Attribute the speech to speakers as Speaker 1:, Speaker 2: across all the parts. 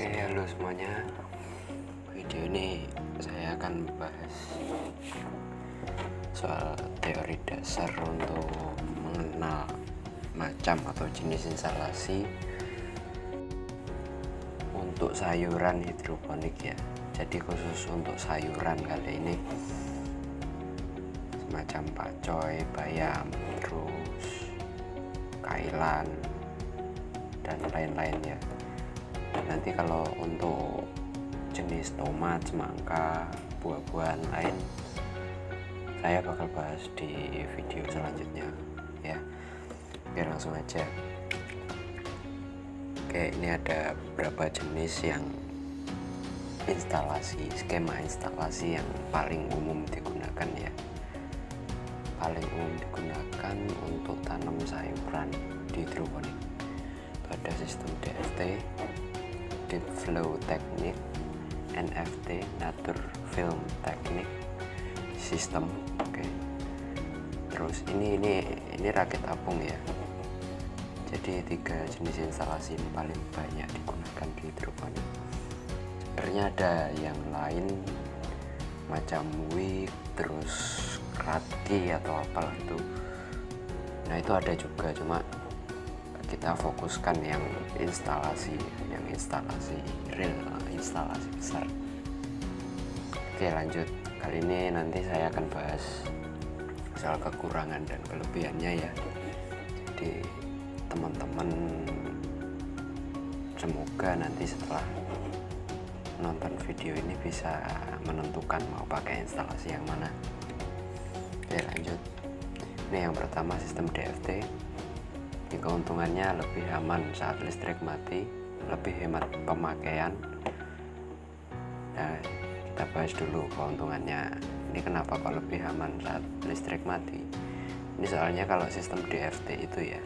Speaker 1: Halo semuanya. Video ini saya akan membahas soal teori dasar untuk mengenal macam atau jenis instalasi untuk sayuran hidroponik ya. Jadi khusus untuk sayuran kali ini, semacam pakcoy, bayam, terus kailan dan lain-lain ya. Dan nanti kalau untuk jenis tomat, semangka, buah-buahan lain saya bakal bahas di video selanjutnya ya. Oke, langsung aja. Oke, ini ada beberapa jenis yang skema instalasi yang paling umum digunakan ya. Paling umum digunakan untuk tanam sayuran di hidroponik. Ada sistem DFT, Deep Flow Technique, NFT, Nature Film Technique, sistem. Oke. Terus ini rakit apung ya. Jadi 3 jenis instalasi ini paling banyak digunakan di hidroponik. Sebenarnya ada yang lain macam wig, terus kratki atau apalah itu. Nah itu ada juga, cuma kita fokuskan yang instalasi real, instalasi besar. Oke, lanjut. Kali ini nanti saya akan bahas soal kekurangan dan kelebihannya ya. Jadi teman-teman semoga nanti setelah nonton video ini bisa menentukan mau pakai instalasi yang mana. Oke, lanjut. Ini yang pertama, sistem DFT. Ini keuntungannya lebih aman saat listrik mati, lebih hemat pemakaian. Nah, kita bahas dulu keuntungannya. Ini kenapa kok lebih aman saat listrik mati? Ini soalnya kalau sistem DFT itu ya,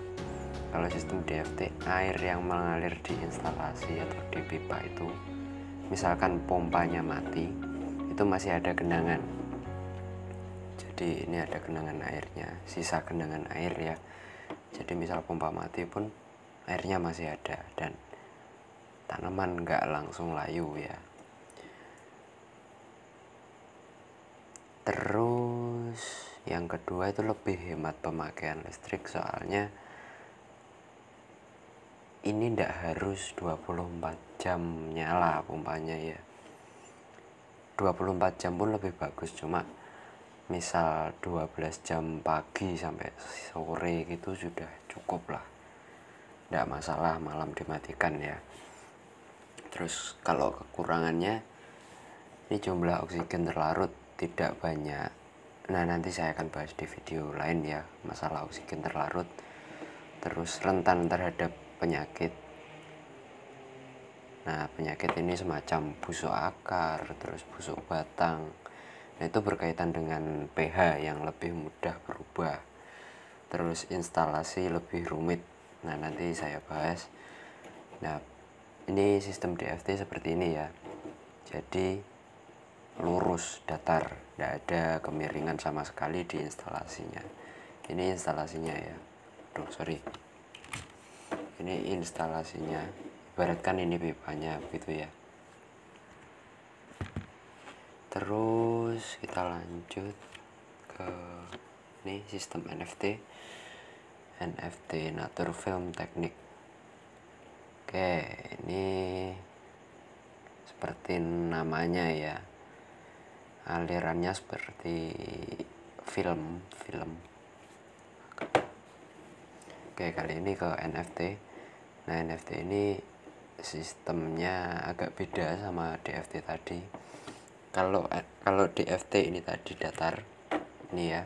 Speaker 1: kalau sistem DFT, air yang mengalir di instalasi atau di pipa itu, misalkan pompanya mati, itu masih ada genangan. Jadi ini ada genangan airnya, sisa genangan air ya. Jadi misal pompa mati pun airnya masih ada dan tanaman nggak langsung layu ya. Terus yang kedua itu lebih hemat pemakaian listrik, soalnya ini ndak harus 24 jam nyala pompanya ya. 24 jam pun lebih bagus, cuma misal 12 jam pagi sampai sore gitu sudah cukup lah, nggak masalah malam dimatikan ya. Terus kalau kekurangannya, ini jumlah oksigen terlarut tidak banyak. Nah nanti saya akan bahas di video lain ya masalah oksigen terlarut. Terus rentan terhadap penyakit. Nah penyakit ini semacam busuk akar, terus busuk batang. Nah itu berkaitan dengan pH yang lebih mudah berubah. Terus instalasi lebih rumit. Nah nanti saya bahas. Nah ini sistem DFT seperti ini ya. Jadi lurus, datar, tidak ada kemiringan sama sekali di instalasinya. Ini instalasinya ya. Sorry. Ini instalasinya. Ibaratkan ini pipanya begitu ya. Terus kita lanjut ke ini sistem NFT, Nature Film Technique. Oke, ini seperti namanya ya, alirannya seperti film. Oke, kali ini ke NFT. Nah NFT ini sistemnya agak beda sama DFT tadi. Kalau DFT ini tadi datar, ini ya,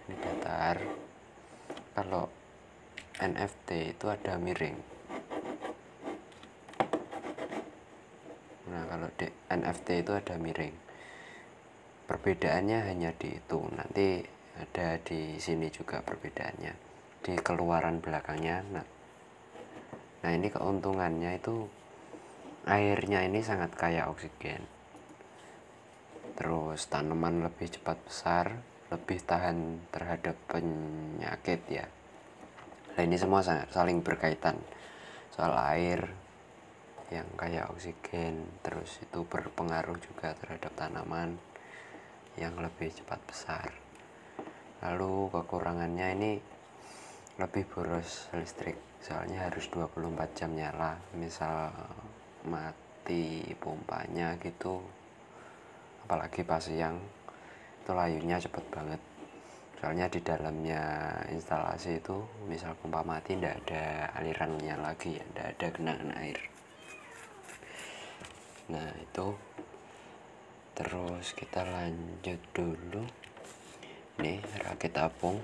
Speaker 1: ini datar. Kalau NFT itu ada miring. Nah kalau NFT itu ada miring. Perbedaannya hanya di itu. Nanti ada di sini juga perbedaannya di keluaran belakangnya. Nah ini keuntungannya itu airnya ini sangat kaya oksigen. Terus tanaman lebih cepat besar, lebih tahan terhadap penyakit ya. Nah ini semua saling berkaitan. Soal air yang kayak oksigen, terus itu berpengaruh juga terhadap tanaman yang lebih cepat besar. Lalu kekurangannya ini lebih boros listrik, soalnya harus 24 jam nyala. Misal mati pompanya gitu, apalagi pas siang, itu layunya cepet banget. Soalnya di dalamnya instalasi itu misal pompa mati tidak ada alirannya lagi ya, tidak ada genangan air. Nah itu, terus kita lanjut dulu nih rakit apung.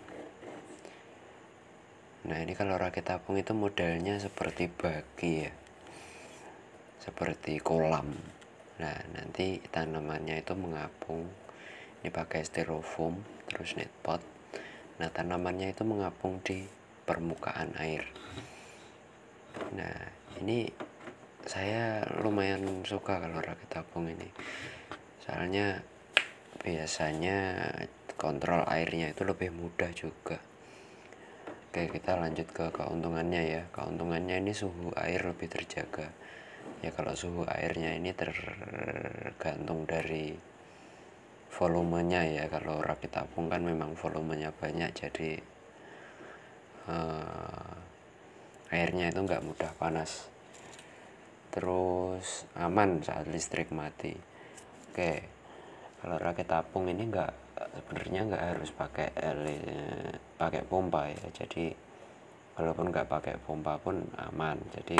Speaker 1: Nah ini kalau rakit apung itu modelnya seperti bagi ya, seperti kolam. Nah nanti tanamannya itu mengapung, ini pakai styrofoam terus net pot. Nah tanamannya itu mengapung di permukaan air. Nah ini saya lumayan suka kalau rakit apung ini, soalnya biasanya kontrol airnya itu lebih mudah juga. Oke, kita lanjut ke keuntungannya ya. Keuntungannya ini suhu air lebih terjaga ya. Kalau suhu airnya ini tergantung dari volumenya ya. Kalau rakit apung kan memang volumenya banyak, jadi airnya itu nggak mudah panas, terus aman saat listrik mati. Oke, kalau rakit apung ini sebenarnya nggak harus pakai pompa ya, jadi walaupun nggak pakai pompa pun aman, jadi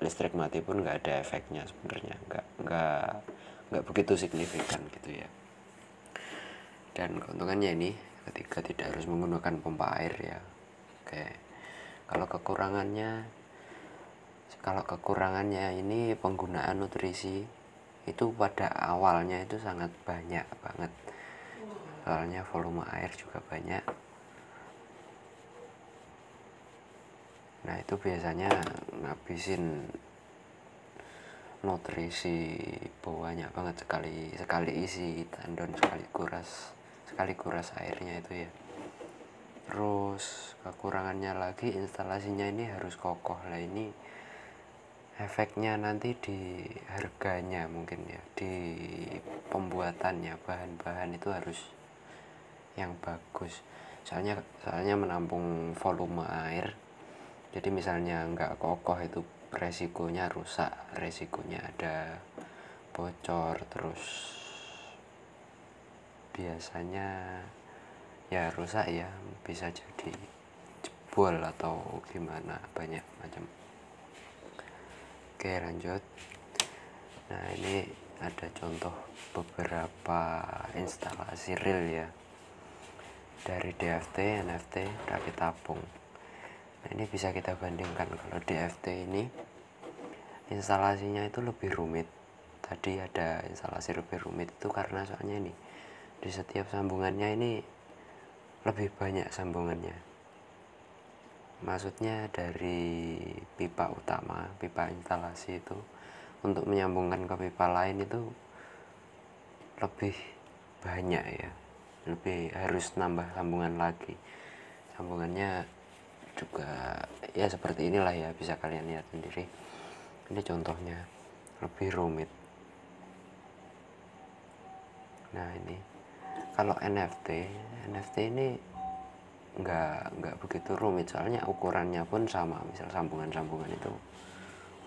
Speaker 1: listrik mati pun nggak ada efeknya sebenarnya, nggak begitu signifikan gitu ya. Dan keuntungannya ini ketika tidak harus menggunakan pompa air ya. Oke, kalau kekurangannya ini penggunaan nutrisi itu pada awalnya itu sangat banyak banget, soalnya volume air juga banyak. Nah itu biasanya ngabisin nutrisi banyak banget, sekali isi tandon, sekali kuras airnya itu ya. Terus kekurangannya lagi, instalasinya ini harus kokoh. Lah ini efeknya nanti di harganya mungkin ya, di pembuatannya, bahan-bahan itu harus yang bagus, soalnya menampung volume air. Jadi misalnya nggak kokoh itu resikonya rusak, resikonya ada bocor, terus biasanya ya rusak ya, bisa jadi jebol atau gimana, banyak macam. Oke lanjut. Nah ini ada contoh beberapa instalasi real ya, dari DFT, NFT, rakit apung. Nah ini bisa kita bandingkan. Kalau DFT ini instalasinya itu lebih rumit. Tadi ada instalasi lebih rumit itu karena soalnya ini di setiap sambungannya ini lebih banyak sambungannya. Maksudnya dari pipa utama, pipa instalasi itu untuk menyambungkan ke pipa lain itu lebih banyak ya, lebih harus nambah sambungan lagi. Sambungannya juga ya seperti inilah ya, bisa kalian lihat sendiri. Ini contohnya lebih rumit. Nah ini kalau NFT ini nggak begitu rumit, soalnya ukurannya pun sama. Misal sambungan itu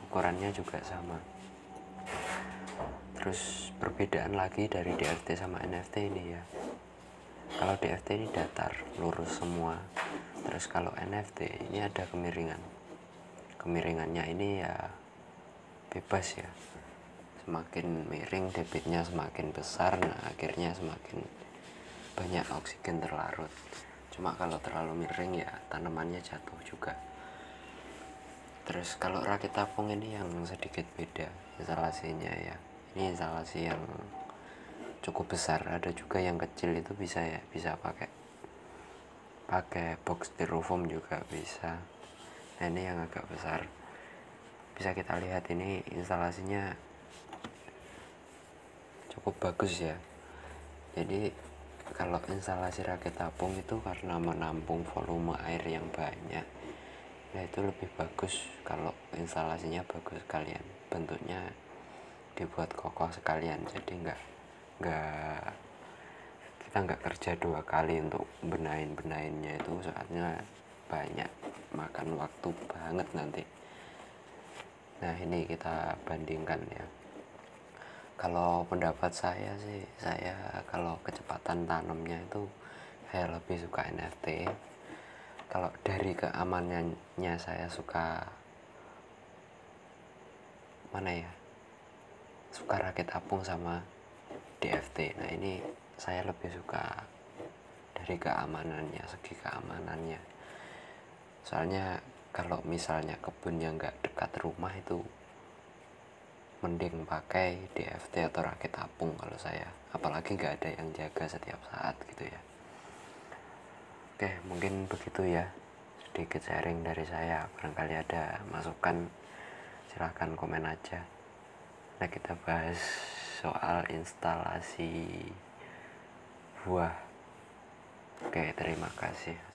Speaker 1: ukurannya juga sama. Terus perbedaan lagi dari DFT sama NFT ini ya, kalau DFT ini datar lurus semua, terus kalau NFT ini ada kemiringannya ini ya bebas ya, semakin miring debitnya semakin besar. Nah akhirnya semakin banyak oksigen terlarut. Cuma kalau terlalu miring ya tanamannya jatuh juga. Terus kalau rakit apung ini yang sedikit beda instalasinya ya, ini instalasi yang cukup besar, ada juga yang kecil itu bisa ya, bisa pakai box styrofoam juga bisa. Nah ini yang agak besar, bisa kita lihat ini instalasinya cukup bagus ya. Jadi kalau instalasi rakit apung itu karena menampung volume air yang banyak, Nah itu lebih bagus kalau instalasinya bagus sekalian, bentuknya dibuat kokoh sekalian, jadi nggak kita nggak kerja 2 kali untuk benainnya itu, soalnya banyak makan waktu banget nanti. Nah ini kita bandingkan ya. Kalau pendapat saya sih, saya kalau kecepatan tanamnya itu saya lebih suka NFT. Kalau dari keamanannya saya suka mana ya, suka rakit apung sama DFT. Nah ini saya lebih suka dari keamanannya, segi keamanannya. Soalnya kalau misalnya kebunnya nggak dekat rumah itu mending pakai DFT atau rakit apung kalau saya, apalagi nggak ada yang jaga setiap saat gitu ya. Oke, mungkin begitu ya, sedikit sharing dari saya. Barangkali ada masukan silahkan komen aja. Nah kita bahas soal instalasi buah. Oke, terima kasih.